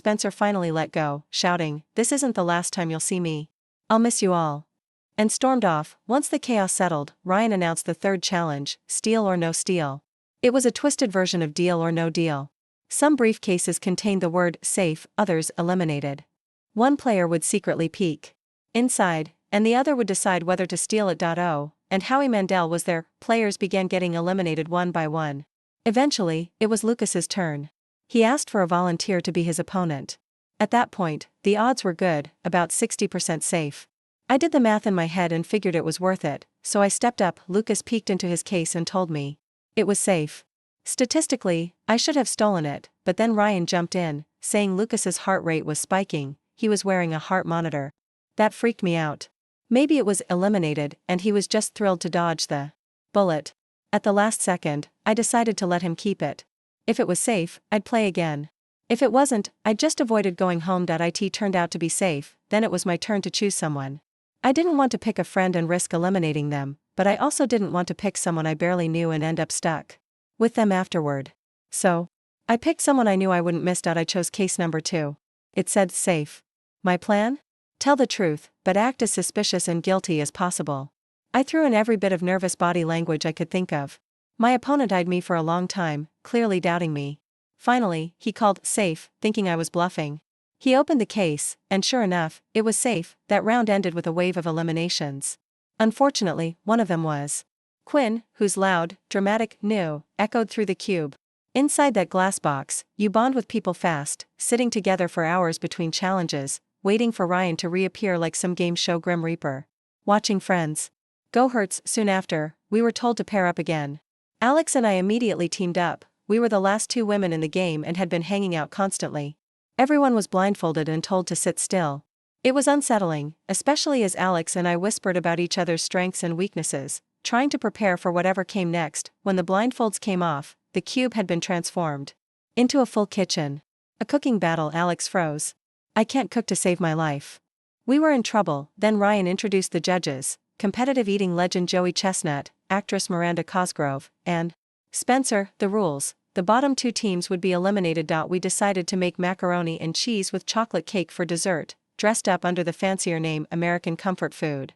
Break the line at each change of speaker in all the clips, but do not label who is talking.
Spencer finally let go, shouting, "This isn't the last time you'll see me. I'll miss you all." And stormed off. Once the chaos settled, Ryan announced the third challenge, steal or no steal. It was a twisted version of deal or no deal. Some briefcases contained the word safe, others eliminated. One player would secretly peek inside, and the other would decide whether to steal it. And Howie Mandel was there. Players began getting eliminated one by one. Eventually, it was Lucas's turn. He asked for a volunteer to be his opponent. At that point, the odds were good, about 60% safe. I did the math in my head and figured it was worth it, so I stepped up. Lucas peeked into his case and told me it was safe. Statistically, I should have stolen it, but then Ryan jumped in, saying Lucas's heart rate was spiking. He was wearing a heart monitor. That freaked me out. Maybe it was eliminated and he was just thrilled to dodge the bullet. At the last second, I decided to let him keep it. If it was safe, I'd play again. If it wasn't, I just avoided going home. It turned out to be safe, then it was my turn to choose someone. I didn't want to pick a friend and risk eliminating them, but I also didn't want to pick someone I barely knew and end up stuck with them afterward. So, I picked someone I knew I wouldn't miss. I chose case number 2. It said safe. My plan? Tell the truth, but act as suspicious and guilty as possible. I threw in every bit of nervous body language I could think of. My opponent eyed me for a long time, clearly doubting me. Finally, he called safe, thinking I was bluffing. He opened the case, and sure enough, it was safe. That round ended with a wave of eliminations. Unfortunately, one of them was Quinn, whose loud, dramatic "no" echoed through the cube. Inside that glass box, you bond with people fast, sitting together for hours between challenges, waiting for Ryan to reappear like some game show Grim Reaper. Watching friends go hurts. Soon after, we were told to pair up again. Alex and I immediately teamed up. We were the last 2 women in the game and had been hanging out constantly. Everyone was blindfolded and told to sit still. It was unsettling, especially as Alex and I whispered about each other's strengths and weaknesses, trying to prepare for whatever came next. When the blindfolds came off, the cube had been transformed into a full kitchen. A cooking battle. Alex froze. I can't cook to save my life. We were in trouble. Then Ryan introduced the judges: competitive eating legend Joey Chestnut, actress Miranda Cosgrove, and Spencer. The rules: the bottom 2 teams would be eliminated. We decided to make macaroni and cheese with chocolate cake for dessert, dressed up under the fancier name American Comfort Food.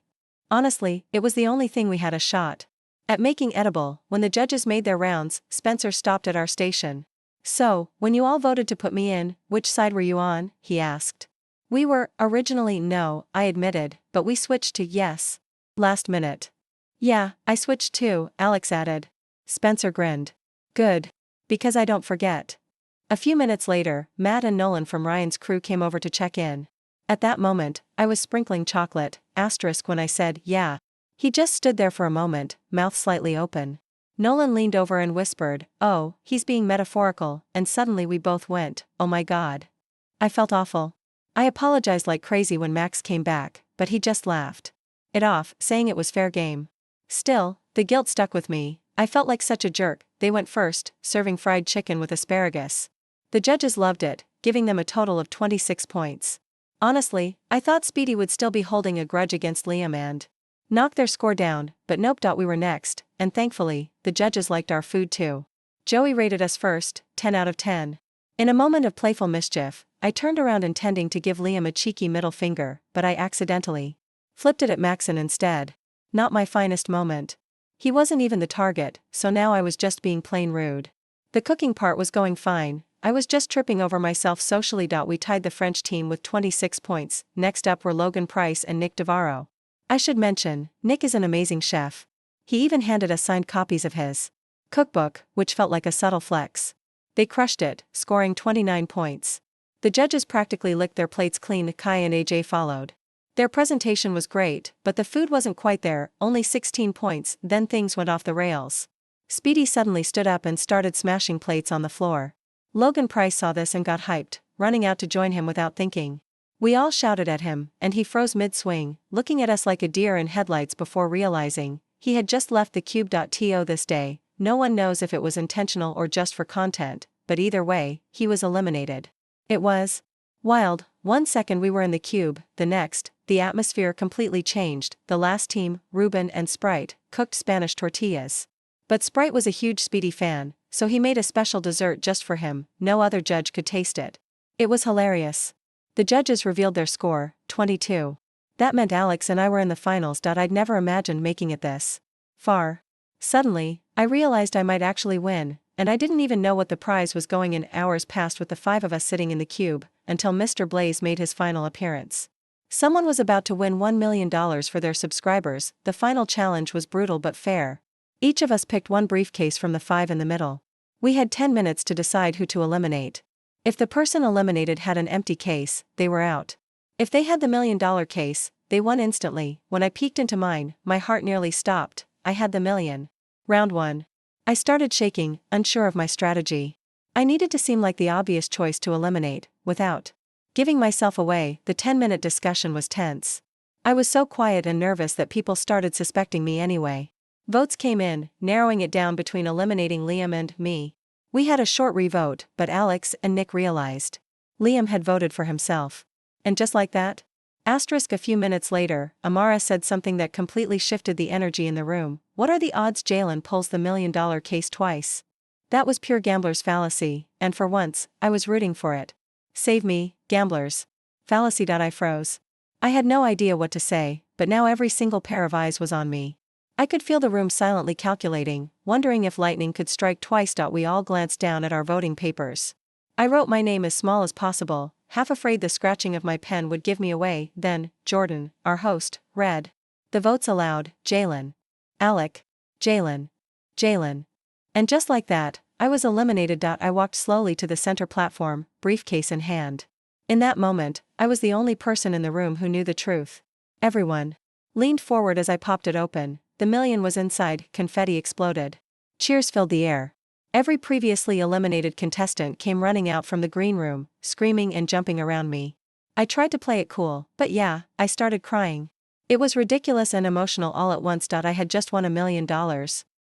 Honestly, it was the only thing we had a shot at making edible. When the judges made their rounds, Spencer stopped at our station. "So, when you all voted to put me in, which side were you on?" he asked. "We were, originally no," I admitted, "but we switched to yes last minute." "Yeah, I switched too," Alex added. Spencer grinned. "Good. Because I don't forget." A few minutes later, Matt and Nolan from Ryan's crew came over to check in. At that moment, I was sprinkling chocolate, * when I said, "yeah." He just stood there for a moment, mouth slightly open. Nolan leaned over and whispered, "Oh, he's being metaphorical," and suddenly we both went, "Oh my god." I felt awful. I apologized like crazy when Max came back, but he just laughed it off, saying it was fair game. Still, the guilt stuck with me. I felt like such a jerk. They went first, serving fried chicken with asparagus. The judges loved it, giving them a total of 26 points. Honestly, I thought Speedy would still be holding a grudge against Liam and knock their score down, but nope. We were next, and thankfully, the judges liked our food too. Joey rated us first, 10 out of 10. In a moment of playful mischief, I turned around intending to give Liam a cheeky middle finger, but I accidentally flipped it at Maxon instead. Not my finest moment. He wasn't even the target, so now I was just being plain rude. The cooking part was going fine. I was just tripping over myself socially. We tied the French team with 26 points. Next up were Logan Price and Nick Devarro. I should mention, Nick is an amazing chef. He even handed us signed copies of his cookbook, which felt like a subtle flex. They crushed it, scoring 29 points. The judges practically licked their plates clean. Kai and AJ followed. Their presentation was great, but the food wasn't quite there, only 16 points. Then things went off the rails. Speedy suddenly stood up and started smashing plates on the floor. Logan Price saw this and got hyped, running out to join him without thinking. We all shouted at him, and he froze mid-swing, looking at us like a deer in headlights before realizing he had just left the cube. This day, no one knows if it was intentional or just for content, but either way, he was eliminated. It was wild. 1 second we were in the cube, the next, the atmosphere completely changed. The last team, Ruben and Sprite, cooked Spanish tortillas. But Sprite was a huge Speedy fan, so he made a special dessert just for him. No other judge could taste it. It was hilarious. The judges revealed their score, 22. That meant Alex and I were in the finals. I'd never imagined making it this far. Suddenly, I realized I might actually win, and I didn't even know what the prize was. Going in. Hours passed with the 5 of us sitting in the cube, until Mr. Blaze made his final appearance. Someone was about to win $1 million for their subscribers. The final challenge was brutal but fair. Each of us picked one briefcase from the 5 in the middle. We had 10 minutes to decide who to eliminate. If the person eliminated had an empty case, they were out. If they had the $1 million case, they won instantly. When I peeked into mine, my heart nearly stopped. I had the million. Round 1. I started shaking, unsure of my strategy. I needed to seem like the obvious choice to eliminate, without giving myself away. The 10-minute discussion was tense. I was so quiet and nervous that people started suspecting me anyway. Votes came in, narrowing it down between eliminating Liam and me. We had a short re-vote, but Alex and Nick realized Liam had voted for himself. And just like that? A few minutes later, Amara said something that completely shifted the energy in the room. What are the odds Jalen pulls the $1 million case twice? That was pure gambler's fallacy, and for once, I was rooting for it. Save me, gamblers. Fallacy. I froze. I had no idea what to say, but now every single pair of eyes was on me. I could feel the room silently calculating, wondering if lightning could strike twice. We all glanced down at our voting papers. I wrote my name as small as possible, half afraid the scratching of my pen would give me away. Then, Jordan, our host, read the votes aloud. Jalen. Alec. Jalen. Jalen. And just like that, I was eliminated. I walked slowly to the center platform, briefcase in hand. In that moment, I was the only person in the room who knew the truth. Everyone leaned forward as I popped it open. The million was inside. Confetti exploded. Cheers filled the air. Every previously eliminated contestant came running out from the green room, screaming and jumping around me. I tried to play it cool, but yeah, I started crying. It was ridiculous and emotional all at once. I had just won $1 million.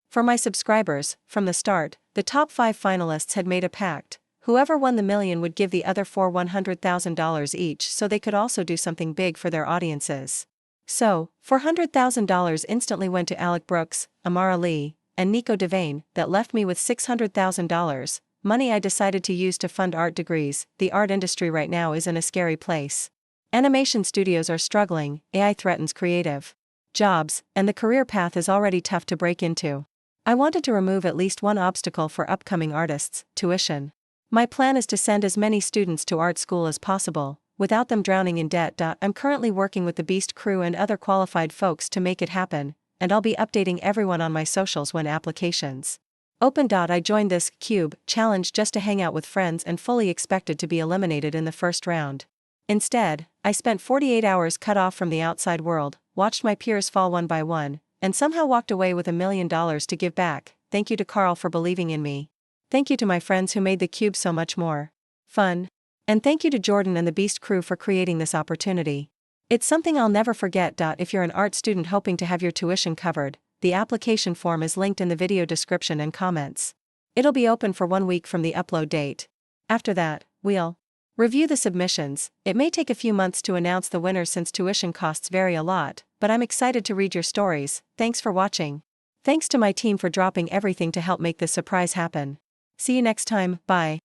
For my subscribers, from the start, the top 5 finalists had made a pact. Whoever won the million would give the other 4 $100,000 each so they could also do something big for their audiences. So, $400,000 instantly went to Alec Brooks, Amara Lee, and Nico Devane. That left me with $600,000, money I decided to use to fund art degrees. The art industry right now is in a scary place. Animation studios are struggling, AI threatens creative jobs, and the career path is already tough to break into. I wanted to remove at least one obstacle for upcoming artists: tuition. My plan is to send as many students to art school as possible, without them drowning in debt. I'm currently working with the Beast crew and other qualified folks to make it happen, and I'll be updating everyone on my socials when applications open. I joined this Cube challenge just to hang out with friends and fully expected to be eliminated in the first round. Instead, I spent 48 hours cut off from the outside world, watched my peers fall one by one, and somehow walked away with $1 million to give back. Thank you to Carl for believing in me. Thank you to my friends who made the Cube so much more fun. And thank you to Jordan and the Beast crew for creating this opportunity. It's something I'll never forget. If you're an art student hoping to have your tuition covered, the application form is linked in the video description and comments. It'll be open for 1 week from the upload date. After that, we'll review the submissions. It may take a few months to announce the winners since tuition costs vary a lot, but I'm excited to read your stories. Thanks for watching. Thanks to my team for dropping everything to help make this surprise happen. See you next time. Bye.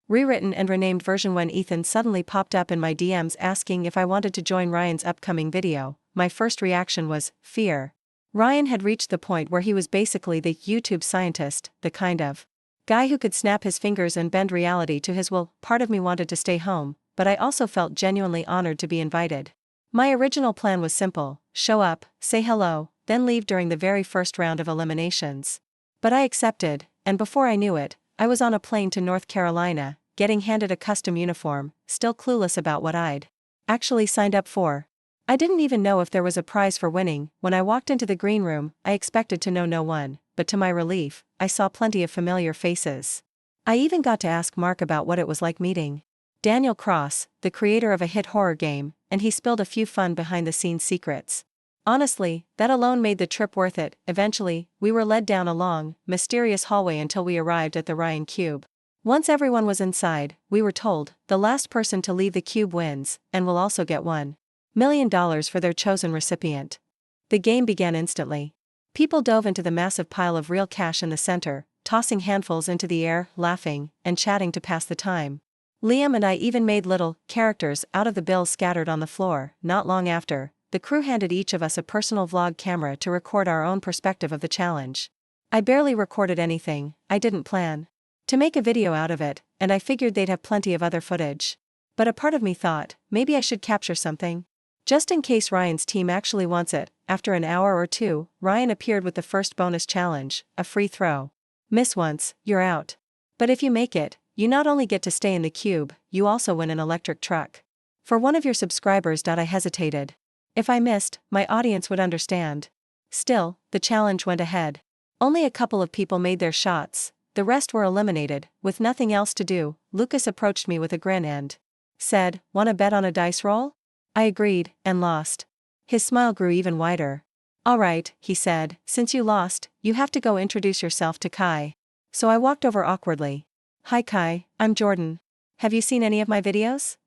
Rewritten and renamed version. When Ethan suddenly popped up in my DMs asking if I wanted to join Ryan's upcoming video, my first reaction was fear. Ryan had reached the point where he was basically the YouTube scientist, the kind of guy who could snap his fingers and bend reality to his will. Part of me wanted to stay home, but I also felt genuinely honored to be invited. My original plan was simple: show up, say hello, then leave during the very first round of eliminations. But I accepted, and before I knew it, I was on a plane to North Carolina, getting handed a custom uniform, still clueless about what I'd actually signed up for. I didn't even know if there was a prize for winning. When I walked into the green room, I expected to know no one, but to my relief, I saw plenty of familiar faces. I even got to ask Mark about what it was like meeting Daniel Cross, the creator of a hit horror game, and he spilled a few fun behind-the-scenes secrets. Honestly, that alone made the trip worth it. Eventually, we were led down a long, mysterious hallway until we arrived at the Ryan Cube. Once everyone was inside, we were told, the last person to leave the cube wins, and will also get $1 million for their chosen recipient. The game began instantly. People dove into the massive pile of real cash in the center, tossing handfuls into the air, laughing, and chatting to pass the time. Liam and I even made little characters out of the bills scattered on the floor. Not long after, the crew handed each of us a personal vlog camera to record our own perspective of the challenge. I barely recorded anything. I didn't plan to make a video out of it, and I figured they'd have plenty of other footage. But a part of me thought, maybe I should capture something. Just in case Ryan's team actually wants it. After an hour or two, Ryan appeared with the first bonus challenge, a free throw. Miss once, you're out. But if you make it, you not only get to stay in the cube, you also win an electric truck. For one of your subscribers. I hesitated. If I missed, my audience would understand. Still, the challenge went ahead. Only a couple of people made their shots. The rest were eliminated. With nothing else to do, Lucas approached me with a grin and said, "Wanna bet on a dice roll?" I agreed, and lost. His smile grew even wider. "Alright," he said, "since you lost, you have to go introduce yourself to Kai." So I walked over awkwardly. "Hi Kai, I'm Jordan. Have you seen any of my videos?"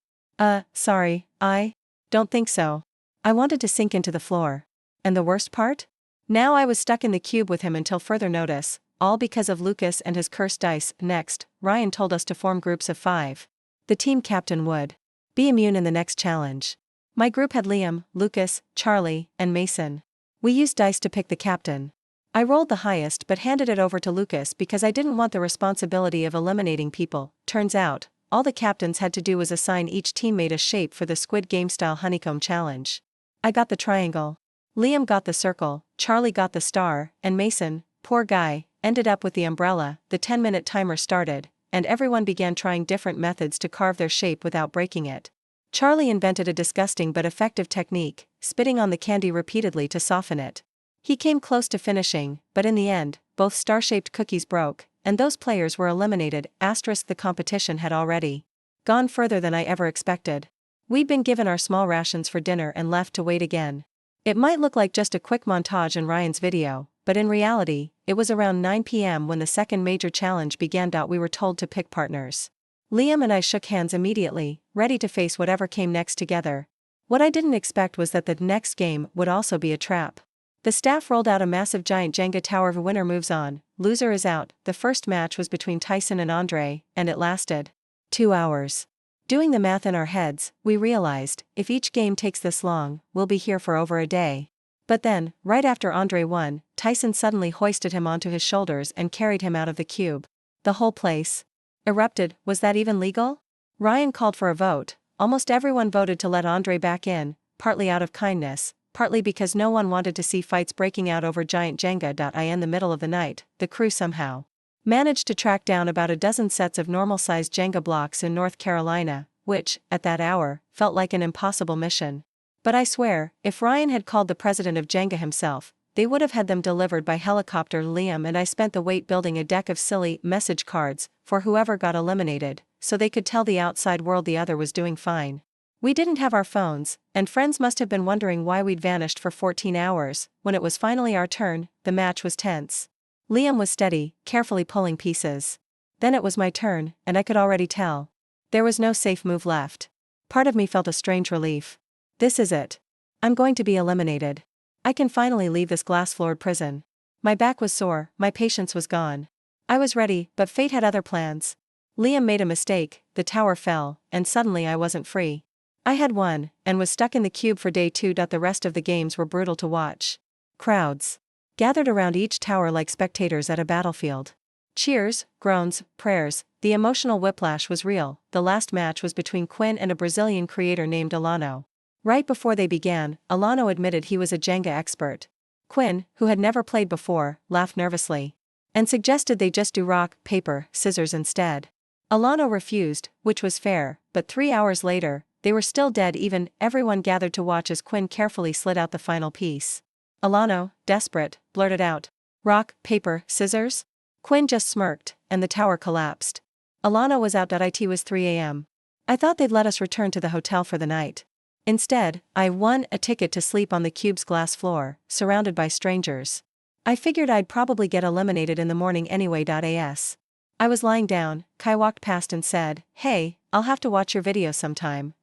Sorry, I don't think so." I wanted to sink into the floor. And the worst part? Now I was stuck in the cube with him until further notice, all because of Lucas and his cursed dice. Next, Ryan told us to form groups of 5. The team captain would be immune in the next challenge. My group had Liam, Lucas, Charlie, and Mason. We used dice to pick the captain. I rolled the highest but handed it over to Lucas because I didn't want the responsibility of eliminating people. Turns out, all the captains had to do was assign each teammate a shape for the Squid Game-style honeycomb challenge. I got the triangle. Liam got the circle, Charlie got the star, and Mason, poor guy, ended up with the umbrella. The 10-minute timer started, and everyone began trying different methods to carve their shape without breaking it. Charlie invented a disgusting but effective technique, spitting on the candy repeatedly to soften it. He came close to finishing, but in the end, both star-shaped cookies broke, and those players were eliminated. The competition had already gone further than I ever expected. We'd been given our small rations for dinner and left to wait again. It might look like just a quick montage in Ryan's video, but in reality, it was around 9 p.m. when the second major challenge began. We were told to pick partners. Liam and I shook hands immediately, ready to face whatever came next together. What I didn't expect was that the next game would also be a trap. The staff rolled out a massive giant Jenga tower. The winner moves on, loser is out. The first match was between Tyson and Andre, and it lasted 2 hours. Doing the math in our heads, we realized, if each game takes this long, we'll be here for over a day. But then, right after Andre won, Tyson suddenly hoisted him onto his shoulders and carried him out of the cube. The whole place erupted. Was that even legal? Ryan called for a vote. Almost everyone voted to let Andre back in, partly out of kindness, partly because no one wanted to see fights breaking out over giant Jenga. In the middle of the night, the crew somehow managed to track down about a dozen sets of normal-sized Jenga blocks in North Carolina, which, at that hour, felt like an impossible mission. But I swear, if Ryan had called the president of Jenga himself, they would have had them delivered by helicopter. Liam and I spent the wait building a deck of silly message cards for whoever got eliminated, so they could tell the outside world the other was doing fine. We didn't have our phones, and friends must have been wondering why we'd vanished for 14 hours. When it was finally our turn, the match was tense. Liam was steady, carefully pulling pieces. Then it was my turn, and I could already tell there was no safe move left. Part of me felt a strange relief. This is it. I'm going to be eliminated. I can finally leave this glass-floored prison. My back was sore, my patience was gone. I was ready, but fate had other plans. Liam made a mistake, the tower fell, and suddenly I wasn't free. I had won, and was stuck in the cube for day 2. The rest of the games were brutal to watch. Crowds gathered around each tower like spectators at a battlefield. Cheers, groans, prayers, the emotional whiplash was real. The last match was between Quinn and a Brazilian creator named Alano. Right before they began, Alano admitted he was a Jenga expert. Quinn, who had never played before, laughed nervously and suggested they just do rock, paper, scissors instead. Alano refused, which was fair, but 3 hours later, they were still dead even. Everyone gathered to watch as Quinn carefully slid out the final piece. Alano, desperate, blurted out, "Rock, paper, scissors?" Quinn just smirked, and the tower collapsed. Alano was out. It was 3 a.m. I thought they'd let us return to the hotel for the night. Instead, I won a ticket to sleep on the cube's glass floor, surrounded by strangers. I figured I'd probably get eliminated in the morning anyway. I was lying down, Kai walked past and said, "Hey, I'll have to watch your video sometime."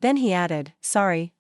Then he added, "Sorry,